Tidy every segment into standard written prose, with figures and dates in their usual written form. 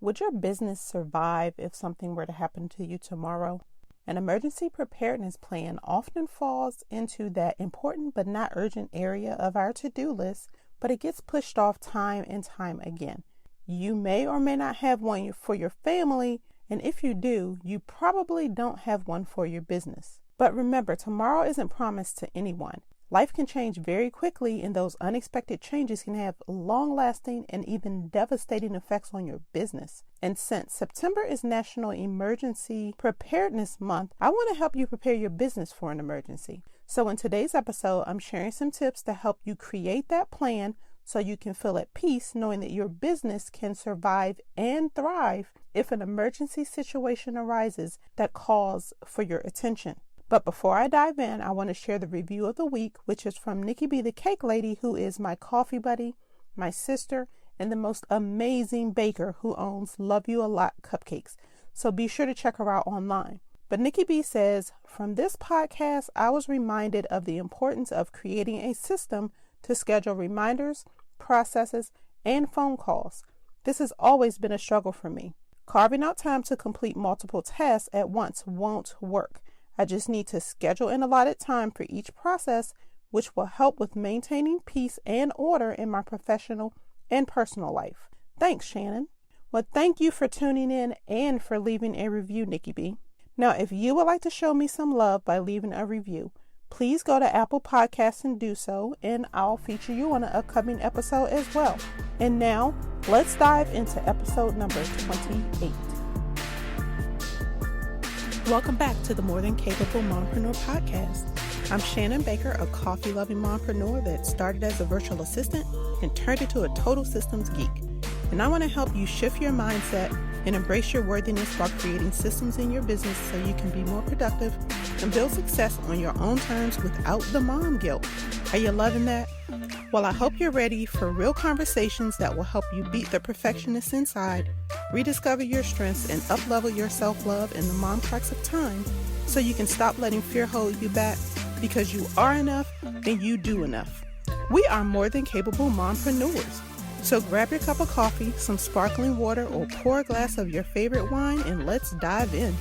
Would your business survive if something were to happen to you tomorrow? An emergency preparedness plan often falls into that important but not urgent area of our to-do list, but it gets pushed off time and time again. You may or may not have one for your family, and if you do, you probably don't have one for your business. But remember, tomorrow isn't promised to anyone. Life can change very quickly, and those unexpected changes can have long-lasting and even devastating effects on your business. And since September is National Emergency Preparedness Month, I want to help you prepare your business for an emergency. So in today's episode, I'm sharing some tips to help you create that plan so you can feel at peace knowing that your business can survive and thrive if an emergency situation arises that calls for your attention. But before I dive in, I want to share the review of the week, which is from Nikki B, the Cake Lady, who is my coffee buddy, my sister, and the most amazing baker who owns Love You A Lot Cupcakes. So be sure to check her out online. But Nikki B says, from this podcast, I was reminded of the importance of creating a system to schedule reminders, processes, and phone calls. This has always been a struggle for me. Carving out time to complete multiple tasks at once won't work. I just need to schedule an allotted time for each process, which will help with maintaining peace and order in my professional and personal life. Thanks, Shannon. Well, thank you for tuning in and for leaving a review, Nikki B. Now, if you would like to show me some love by leaving a review, please go to Apple Podcasts and do so, and I'll feature you on an upcoming episode as well. And now, let's dive into episode number 28. Welcome back to the More Than Capable Mompreneur podcast. I'm Shannon Baker, a coffee-loving mompreneur that started as a virtual assistant and turned into a total systems geek. And I want to help you shift your mindset and embrace your worthiness while creating systems in your business so you can be more productive and build success on your own terms without the mom guilt. Are you loving that? Well, I hope you're ready for real conversations that will help you beat the perfectionist inside, rediscover your strengths, and up-level your self-love in the mom cracks of time so you can stop letting fear hold you back because you are enough and you do enough. We are more than capable mompreneurs. So grab your cup of coffee, some sparkling water, or pour a glass of your favorite wine and let's dive in.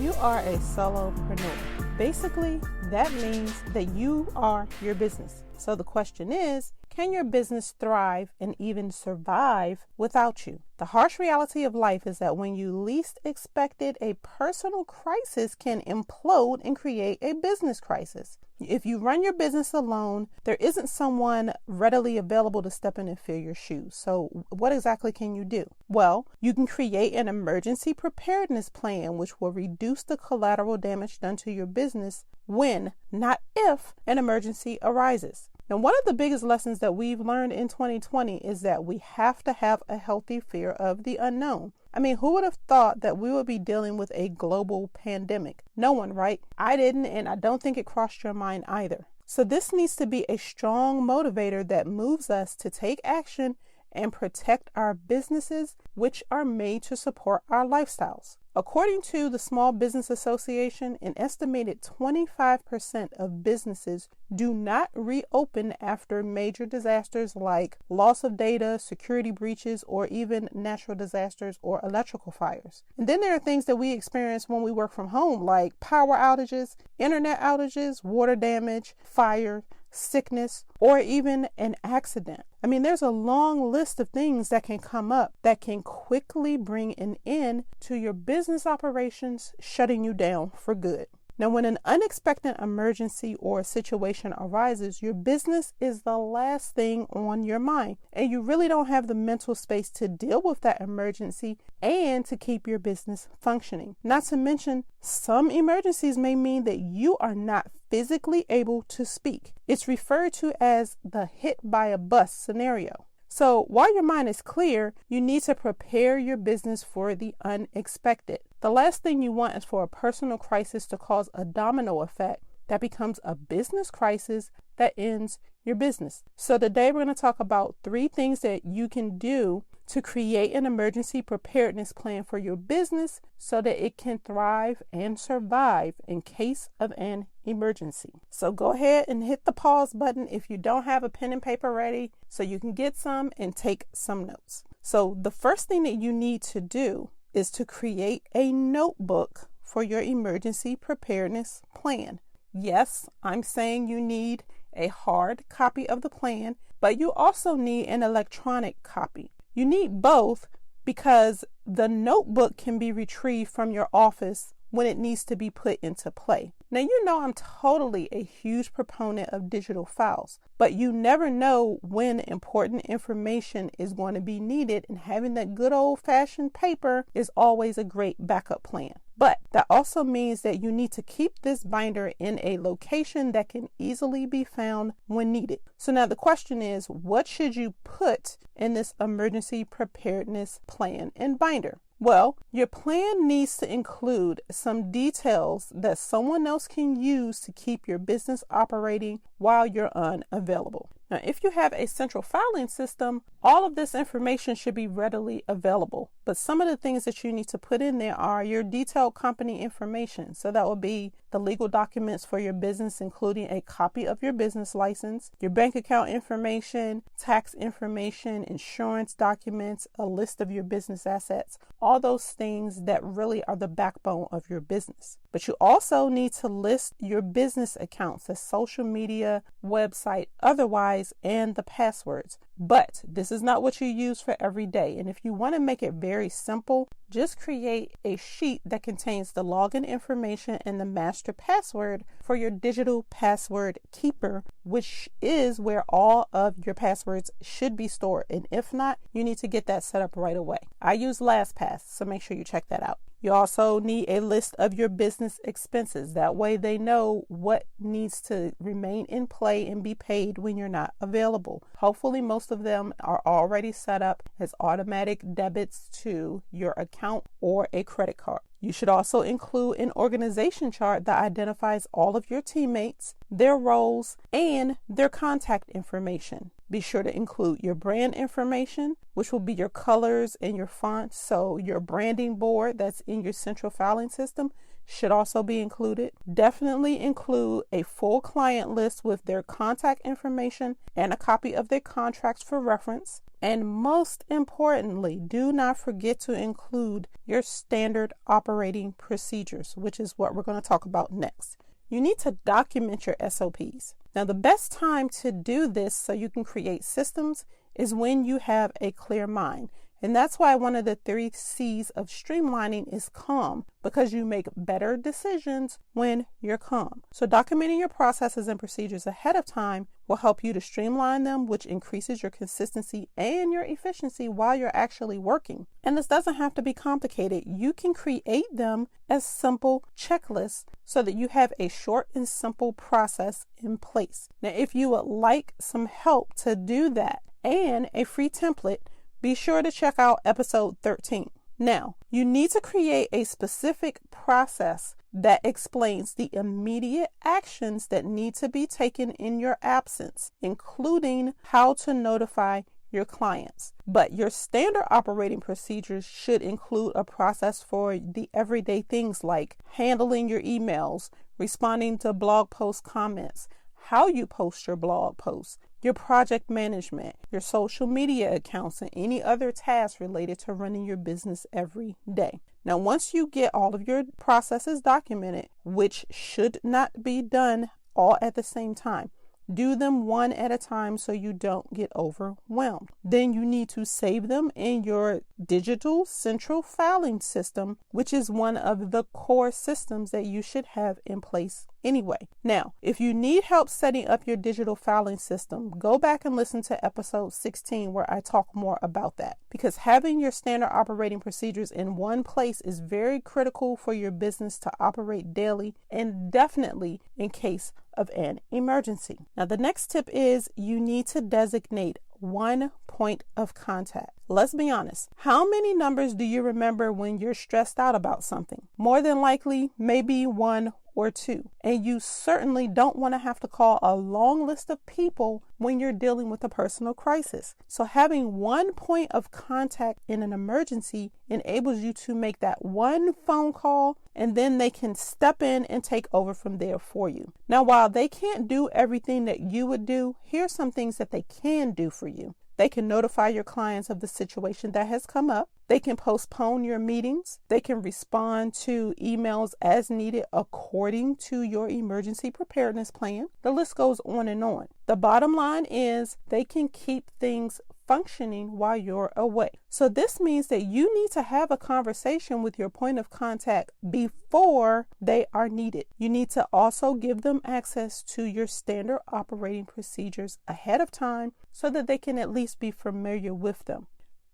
You are a solopreneur. Basically, that means that you are your business. So the question is, can your business thrive and even survive without you? The harsh reality of life is that when you least expect it, a personal crisis can implode and create a business crisis. If you run your business alone, there isn't someone readily available to step in and fill your shoes. So what exactly can you do? Well, you can create an emergency preparedness plan, which will reduce the collateral damage done to your business when, not if, an emergency arises. Now, one of the biggest lessons that we've learned in 2020 is that we have to have a healthy fear of the unknown. I mean, who would have thought that we would be dealing with a global pandemic? No one, right? I didn't, and I don't think it crossed your mind either. So this needs to be a strong motivator that moves us to take action and protect our businesses, which are made to support our lifestyles. According to the Small Business Association, an estimated 25% of businesses do not reopen after major disasters like loss of data, security breaches, or even natural disasters or electrical fires. And then there are things that we experience when we work from home, like power outages, internet outages, water damage, fire, sickness, or even an accident. I mean, there's a long list of things that can come up that can quickly bring an end to your business operations, shutting you down for good. Now, when an unexpected emergency or situation arises, your business is the last thing on your mind, and you really don't have the mental space to deal with that emergency and to keep your business functioning. Not to mention, some emergencies may mean that you are not physically able to speak. It's referred to as the hit by a bus scenario. So while your mind is clear, you need to prepare your business for the unexpected. The last thing you want is for a personal crisis to cause a domino effect that becomes a business crisis that ends your business. So today we're going to talk about 3 things that you can do to create an emergency preparedness plan for your business so that it can thrive and survive in case of an emergency. So go ahead and hit the pause button if you don't have a pen and paper ready so you can get some and take some notes. So the first thing that you need to do is to create a notebook for your emergency preparedness plan. Yes, I'm saying you need a hard copy of the plan, but you also need an electronic copy. You need both because the notebook can be retrieved from your office when it needs to be put into play. Now, you know I'm totally a huge proponent of digital files, but you never know when important information is going to be needed, and having that good old-fashioned paper is always a great backup plan. But that also means that you need to keep this binder in a location that can easily be found when needed. So now the question is, what should you put in this emergency preparedness plan and binder? Well, your plan needs to include some details that someone else can use to keep your business operating while you're unavailable. Now, if you have a central filing system, all of this information should be readily available. But some of the things that you need to put in there are your detailed company information. So that would be the legal documents for your business, including a copy of your business license, your bank account information, tax information, insurance documents, a list of your business assets, all those things that really are the backbone of your business. But you also need to list your business accounts, the social media, website, otherwise, and the passwords. But this is not what you use for every day. And if you want to make it very simple, just create a sheet that contains the login information and the master password for your digital password keeper, which is where all of your passwords should be stored. And if not, you need to get that set up right away. I use LastPass, so make sure you check that out. You also need a list of your business expenses. That way they know what needs to remain in play and be paid when you're not available. Hopefully most of them are already set up as automatic debits to your account or a credit card. You should also include an organization chart that identifies all of your teammates, their roles, and their contact information. Be sure to include your brand information, which will be your colors and your fonts. So your branding board that's in your central filing system should also be included. Definitely include a full client list with their contact information and a copy of their contracts for reference. And most importantly, do not forget to include your standard operating procedures, which is what we're going to talk about next. You need to document your SOPs. Now, the best time to do this so you can create systems is when you have a clear mind. And that's why one of the 3 C's of streamlining is calm, because you make better decisions when you're calm. So documenting your processes and procedures ahead of time will help you to streamline them, which increases your consistency and your efficiency while you're actually working. And this doesn't have to be complicated. You can create them as simple checklists so that you have a short and simple process in place. Now, if you would like some help to do that and a free template, be sure to check out episode 13. Now, you need to create a specific process that explains the immediate actions that need to be taken in your absence, including how to notify your clients. But your standard operating procedures should include a process for the everyday things like handling your emails, responding to blog post comments, how you post your blog posts, your project management, your social media accounts, and any other tasks related to running your business every day. Now, once you get all of your processes documented, which should not be done all at the same time, do them one at a time so you don't get overwhelmed. Then you need to save them in your digital central filing system, which is one of the core systems that you should have in place anyway. Now, if you need help setting up your digital filing system, go back and listen to episode 16 where I talk more about that, because having your standard operating procedures in one place is very critical for your business to operate daily, and definitely in case of an emergency. Now, the next tip is you need to designate one point of contact. Let's be honest. How many numbers do you remember when you're stressed out about something? More than likely, maybe 1 or 2. And you certainly don't want to have to call a long list of people when you're dealing with a personal crisis. So having one point of contact in an emergency enables you to make that one phone call, and then they can step in and take over from there for you. Now, while they can't do everything that you would do, here's some things that they can do for you. They can notify your clients of the situation that has come up. They can postpone your meetings. They can respond to emails as needed according to your emergency preparedness plan. The list goes on and on. The bottom line is they can keep things functioning while you're away. So this means that you need to have a conversation with your point of contact before they are needed. You need to also give them access to your standard operating procedures ahead of time so that they can at least be familiar with them.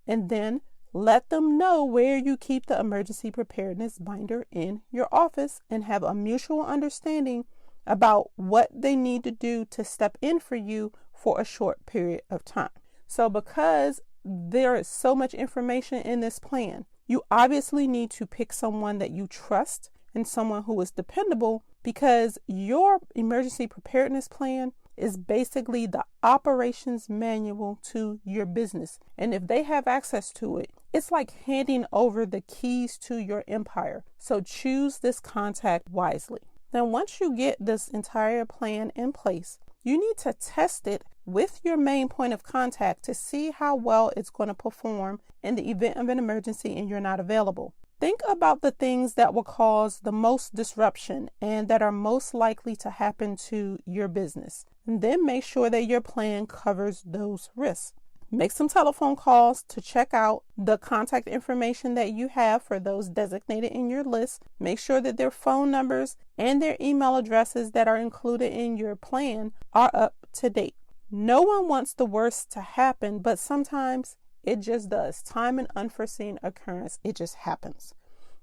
And then let them know where you keep the emergency preparedness binder in your office and have a mutual understanding about what they need to do to step in for you for a short period of time. So because there is so much information in this plan, you obviously need to pick someone that you trust and someone who is dependable, because your emergency preparedness plan is basically the operations manual to your business. And if they have access to it, it's like handing over the keys to your empire. So choose this contact wisely. Then once you get this entire plan in place, you need to test it with your main point of contact to see how well it's going to perform in the event of an emergency and you're not available. Think about the things that will cause the most disruption and that are most likely to happen to your business. And then make sure that your plan covers those risks. Make some telephone calls to check out the contact information that you have for those designated in your list. Make sure that their phone numbers and their email addresses that are included in your plan are up to date. No one wants the worst to happen, but sometimes it just does. Time and unforeseen occurrence, it just happens.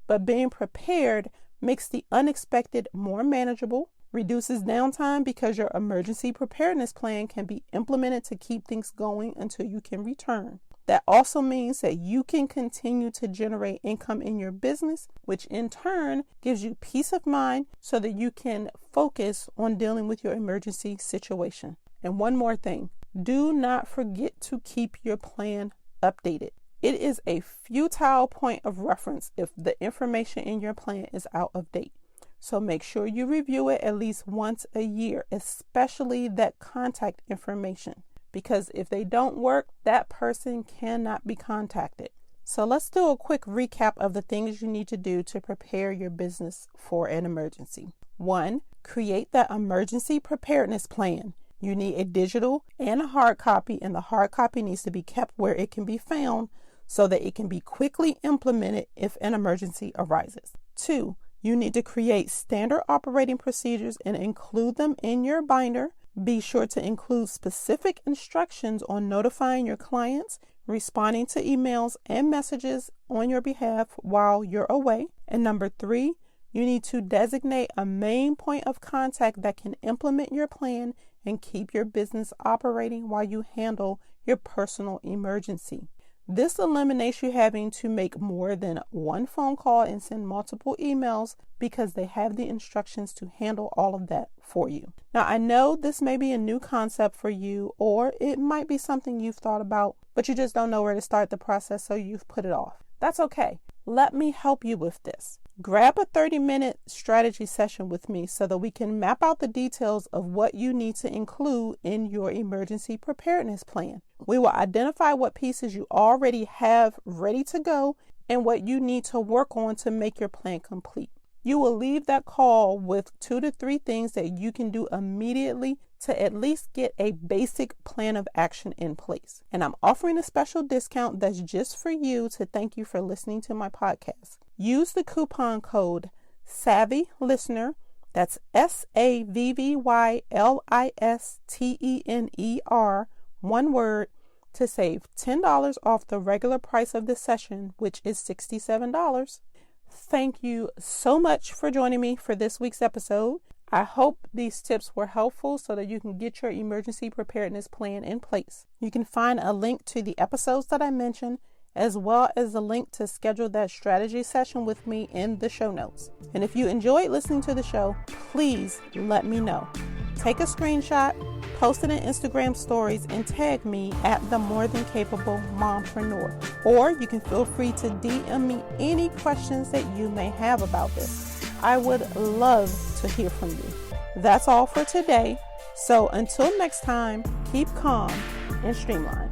But being prepared makes the unexpected more manageable, reduces downtime because your emergency preparedness plan can be implemented to keep things going until you can return. That also means that you can continue to generate income in your business, which in turn gives you peace of mind so that you can focus on dealing with your emergency situation. And one more thing, do not forget to keep your plan updated. It is a futile point of reference if the information in your plan is out of date. So make sure you review it at least once a year, especially that contact information, because if they don't work, that person cannot be contacted. So let's do a quick recap of the things you need to do to prepare your business for an emergency. 1, create that emergency preparedness plan. You need a digital and a hard copy, and the hard copy needs to be kept where it can be found so that it can be quickly implemented if an emergency arises. 2, you need to create standard operating procedures and include them in your binder. Be sure to include specific instructions on notifying your clients, responding to emails and messages on your behalf while you're away. And number 3, you need to designate a main point of contact that can implement your plan and keep your business operating while you handle your personal emergency. This eliminates you having to make more than one phone call and send multiple emails because they have the instructions to handle all of that for you. Now, I know this may be a new concept for you, or it might be something you've thought about, but you just don't know where to start the process, so you've put it off. That's okay. Let me help you with this. Grab a 30-minute strategy session with me so that we can map out the details of what you need to include in your emergency preparedness plan. We will identify what pieces you already have ready to go and what you need to work on to make your plan complete. You will leave that call with 2 to 3 things that you can do immediately to at least get a basic plan of action in place. And I'm offering a special discount that's just for you to thank you for listening to my podcast. Use the coupon code SAVVYLISTENER, that's SAVVYLISTENER, one word, to save $10 off the regular price of this session, which is $67. Thank you so much for joining me for this week's episode. I hope these tips were helpful so that you can get your emergency preparedness plan in place. You can find a link to the episodes that I mentioned, as well as a link to schedule that strategy session with me in the show notes. And if you enjoyed listening to the show, please let me know. Take a screenshot, post it in Instagram stories, and tag me at the More Than Capable Mompreneur. Or you can feel free to DM me any questions that you may have about this. I would love to hear from you. That's all for today. So until next time, keep calm and streamline.